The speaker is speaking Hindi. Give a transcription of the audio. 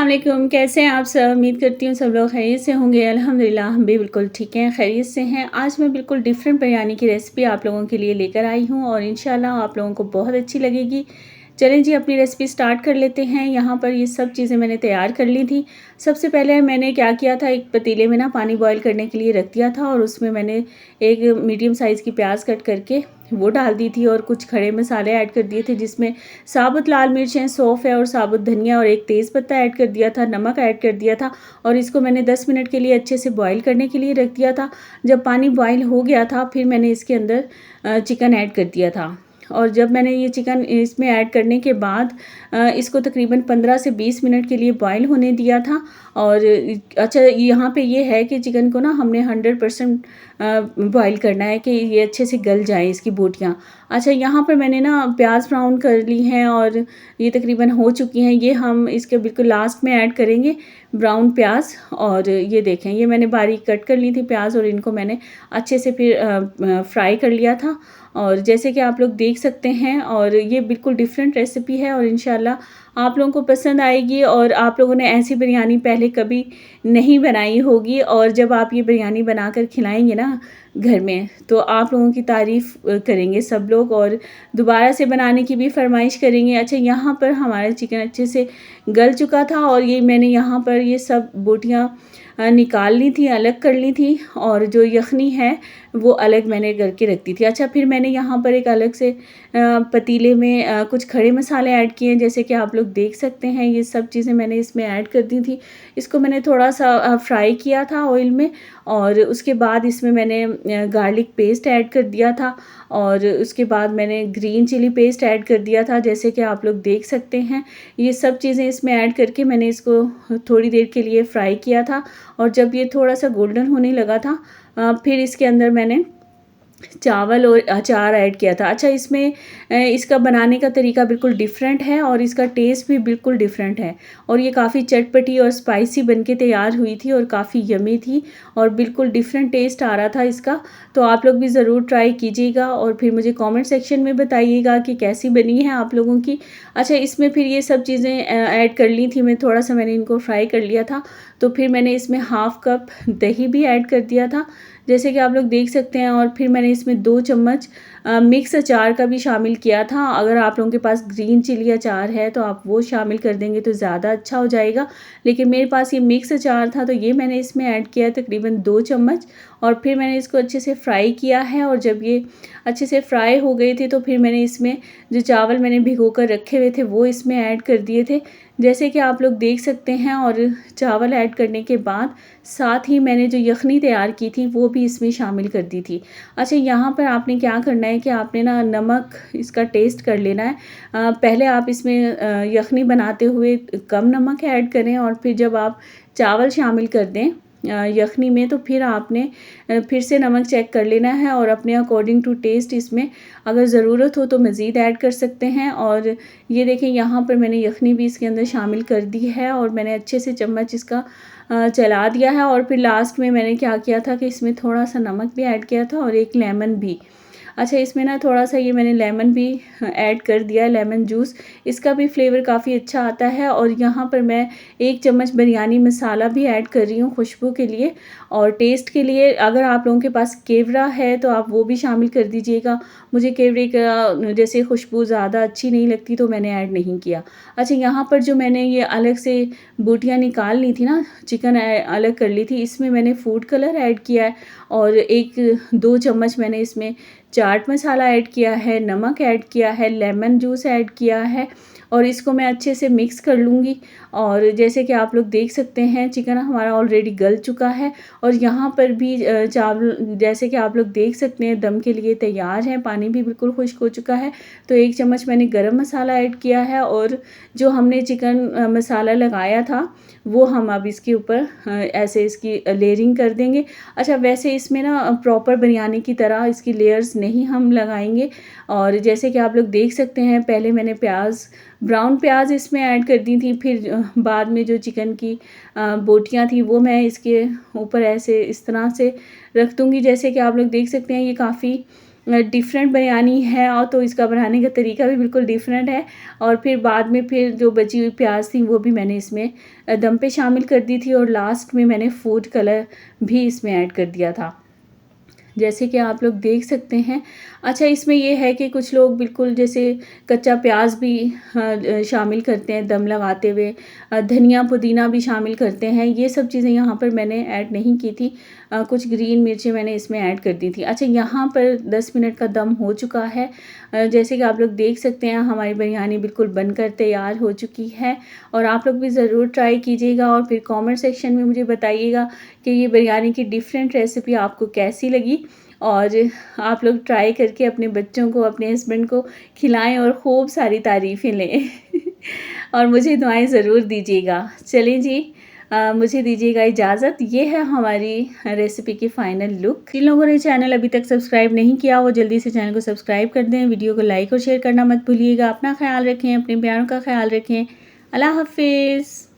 वालेकुम, कैसे हैं आप सब? उम्मीद करती हूँ सब लोग खैरियत से होंगे। अल्हम्दुलिल्लाह हम भी बिल्कुल ठीक हैं, खैरियत से हैं। आज मैं बिल्कुल डिफरेंट बिरयानी की रेसिपी आप लोगों के लिए लेकर आई हूँ और इंशाल्लाह आप लोगों को बहुत अच्छी लगेगी। चलें जी, अपनी रेसिपी स्टार्ट कर लेते हैं। यहाँ पर ये सब चीज़ें मैंने तैयार कर ली थी। सबसे पहले मैंने क्या किया था, एक पतीले में ना पानी बॉयल करने के लिए रख दिया था और उसमें मैंने एक मीडियम साइज़ की प्याज कट करके वो डाल दी थी और कुछ खड़े मसाले ऐड कर दिए थे, जिसमें साबुत लाल मिर्च है, सौंफ है और साबुत धनिया और एक तेज़ पत्ता ऐड कर दिया था, नमक ऐड कर दिया था और इसको मैंने 10 मिनट के लिए अच्छे से बॉईल करने के लिए रख दिया था। जब पानी बॉईल हो गया था, फिर मैंने इसके अंदर चिकन ऐड कर दिया था और जब मैंने ये चिकन इसमें ऐड करने के बाद इसको तकरीबन 15 से 20 मिनट के लिए बॉईल होने दिया था। और अच्छा, यहाँ पे ये है कि चिकन को ना हमने 100% बॉईल करना है कि ये अच्छे से गल जाए इसकी बोटियाँ। अच्छा, यहाँ पर मैंने ना प्याज ब्राउन कर ली हैं और ये तकरीबन हो चुकी हैं। ये हम इसके बिल्कुल लास्ट में ऐड करेंगे ब्राउन प्याज। और ये देखें, ये मैंने बारीक कट कर ली थी प्याज और इनको मैंने अच्छे से फिर फ्राई कर लिया था। और जैसे कि आप लोग देख सकते हैं, और ये बिल्कुल डिफरेंट रेसिपी है और इंशाल्लाह आप लोगों को पसंद आएगी। और आप लोगों ने ऐसी बिरयानी पहले कभी नहीं बनाई होगी और जब आप ये बिरयानी बनाकर खिलाएंगे ना घर में, तो आप लोगों की तारीफ़ करेंगे सब लोग और दोबारा से बनाने की भी फरमाइश करेंगे। अच्छा, यहाँ पर हमारा चिकन अच्छे से गल चुका था और ये मैंने यहाँ पर ये सब बोटियाँ निकाल ली थी, अलग कर ली थी और जो यखनी है वो अलग मैंने करके रख दी थी। अच्छा, फिर मैंने यहाँ पर एक अलग से पतीले में कुछ खड़े मसाले ऐड किए हैं, जैसे कि आप लोग देख सकते हैं। ये सब चीज़ें मैंने इसमें ऐड कर दी थी। इसको मैंने थोड़ा सा फ्राई किया था ऑयल में और उसके बाद इसमें मैंने गार्लिक पेस्ट ऐड कर दिया था और उसके बाद मैंने ग्रीन चिली पेस्ट ऐड कर दिया था, जैसे कि आप लोग देख सकते हैं। ये सब चीज़ें इसमें ऐड करके मैंने इसको थोड़ी देर के लिए फ्राई किया था और जब ये थोड़ा सा गोल्डन होने लगा था, फिर इसके अंदर मैंने चावल और अचार ऐड किया था। अच्छा, इसमें इसका बनाने का तरीका बिल्कुल डिफरेंट है और इसका टेस्ट भी बिल्कुल डिफरेंट है और ये काफ़ी चटपटी और स्पाइसी बनके तैयार हुई थी और काफ़ी यमी थी और बिल्कुल डिफरेंट टेस्ट आ रहा था इसका। तो आप लोग भी ज़रूर ट्राई कीजिएगा और फिर मुझे कमेंट सेक्शन में बताइएगा कि कैसी बनी है आप लोगों की। अच्छा, इसमें फिर ये सब चीज़ें ऐड कर ली थी मैं, थोड़ा सा मैंने इनको फ्राई कर लिया था। तो फिर मैंने इसमें हाफ़ कप दही भी ऐड कर दिया था, जैसे कि आप लोग देख सकते हैं। और फिर मैंने इसमें 2 चम्मच मिक्स अचार का भी शामिल किया था। अगर आप लोगों के पास ग्रीन चिली अचार है तो आप वो शामिल कर देंगे तो ज़्यादा अच्छा हो जाएगा, लेकिन मेरे पास ये मिक्स अचार था तो ये मैंने इसमें ऐड किया है तकरीबन 2 चम्मच। और फिर मैंने इसको अच्छे से फ्राई किया है और जब ये अच्छे से फ्राई हो गए थे तो फिर मैंने इसमें जो चावल मैंने भिगो कर रखे हुए थे वो इसमें ऐड कर दिए थे, जैसे कि आप लोग देख सकते हैं। और चावल ऐड करने के बाद साथ ही मैंने जो यखनी तैयार की थी वो भी इसमें शामिल कर दी थी। अच्छा, यहाँ पर आपने क्या करना है कि आपने ना नमक इसका टेस्ट कर लेना है। पहले आप इसमें यखनी बनाते हुए कम नमक ऐड करें और फिर जब आप चावल शामिल कर दें यखनी में, तो फिर आपने फिर से नमक चेक कर लेना है और अपने अकॉर्डिंग टू टेस्ट इसमें अगर ज़रूरत हो तो मज़ीद ऐड कर सकते हैं। और ये देखें, यहाँ पर मैंने यखनी भी इसके अंदर शामिल कर दी है और मैंने अच्छे से चम्मच इसका चला दिया है। और फिर लास्ट में मैंने क्या किया था कि इसमें थोड़ा सा नमक भी ऐड किया था और एक लेमन भी। अच्छा, इसमें ना थोड़ा सा ये मैंने लेमन भी ऐड कर दिया, लेमन जूस, इसका भी फ्लेवर काफ़ी अच्छा आता है। और यहाँ पर मैं 1 चम्मच बिरयानी मसाला भी ऐड कर रही हूँ खुशबू के लिए और टेस्ट के लिए। अगर आप लोगों के पास केवड़ा है तो आप वो भी शामिल कर दीजिएगा। मुझे केवड़े का जैसे खुशबू ज़्यादा अच्छी नहीं लगती तो मैंने ऐड नहीं किया। अच्छा, यहाँ पर जो मैंने ये अलग से बोटियाँ निकाल ली थी ना, चिकन अलग कर ली थी, इसमें मैंने फूड कलर ऐड किया है और 1-2 चम्मच मैंने इसमें चाट मसाला ऐड किया है, नमक ऐड किया है, लेमन जूस ऐड किया है और इसको मैं अच्छे से मिक्स कर लूँगी। और जैसे कि आप लोग देख सकते हैं, चिकन हमारा ऑलरेडी गल चुका है और यहाँ पर भी चावल जैसे कि आप लोग देख सकते हैं दम के लिए तैयार है, पानी भी बिल्कुल खुश्क हो चुका है। तो 1 चम्मच मैंने गरम मसाला ऐड किया है और जो हमने चिकन मसाला लगाया था वो हम अब इसके ऊपर ऐसे इसकी लेयरिंग कर देंगे। अच्छा, वैसे इसमें ना प्रॉपर बिरयानी की तरह इसकी लेयर्स नहीं हम लगाएंगे। और जैसे कि आप लोग देख सकते हैं, पहले मैंने ब्राउन प्याज इसमें ऐड कर दी थी, फिर बाद में जो चिकन की बोटियाँ थी वो मैं इसके ऊपर ऐसे इस तरह से रख दूँगी। जैसे कि आप लोग देख सकते हैं, ये काफ़ी डिफरेंट बिरयानी है और तो इसका बनाने का तरीका भी बिल्कुल डिफरेंट है। और फिर बाद में फिर जो बची हुई प्याज़ थी वो भी मैंने इसमें दम पे शामिल कर दी थी और लास्ट में मैंने फूड कलर भी इसमें ऐड कर दिया था, जैसे कि आप लोग देख सकते हैं। अच्छा, इसमें ये है कि कुछ लोग बिल्कुल जैसे कच्चा प्याज भी शामिल करते हैं दम लगाते हुए, धनिया पुदीना भी शामिल करते हैं। ये सब चीज़ें यहाँ पर मैंने ऐड नहीं की थी। कुछ ग्रीन मिर्चें मैंने इसमें ऐड कर दी थी। अच्छा, यहाँ पर 10 मिनट का दम हो चुका है। जैसे कि आप लोग देख सकते हैं हमारी बिरयानी बिल्कुल बनकर तैयार हो चुकी है। और आप लोग भी ज़रूर ट्राई कीजिएगा और फिर कमेंट सेक्शन में मुझे बताइएगा कि ये बिरयानी की डिफरेंट रेसिपी आपको कैसी लगी। और आप लोग ट्राई करके अपने बच्चों को, अपने हस्बैंड को खिलाएं और खूब सारी तारीफ़ें लें और मुझे दुआएं ज़रूर दीजिएगा। चलिए जी, मुझे दीजिएगा इजाज़त। ये है हमारी रेसिपी की फ़ाइनल लुक। जिन लोगों ने चैनल अभी तक सब्सक्राइब नहीं किया वो जल्दी से चैनल को सब्सक्राइब कर दें। वीडियो को लाइक और शेयर करना मत भूलिएगा। अपना ख्याल रखें, अपने प्यारों का ख्याल रखें। अल्लाह हाफिज़।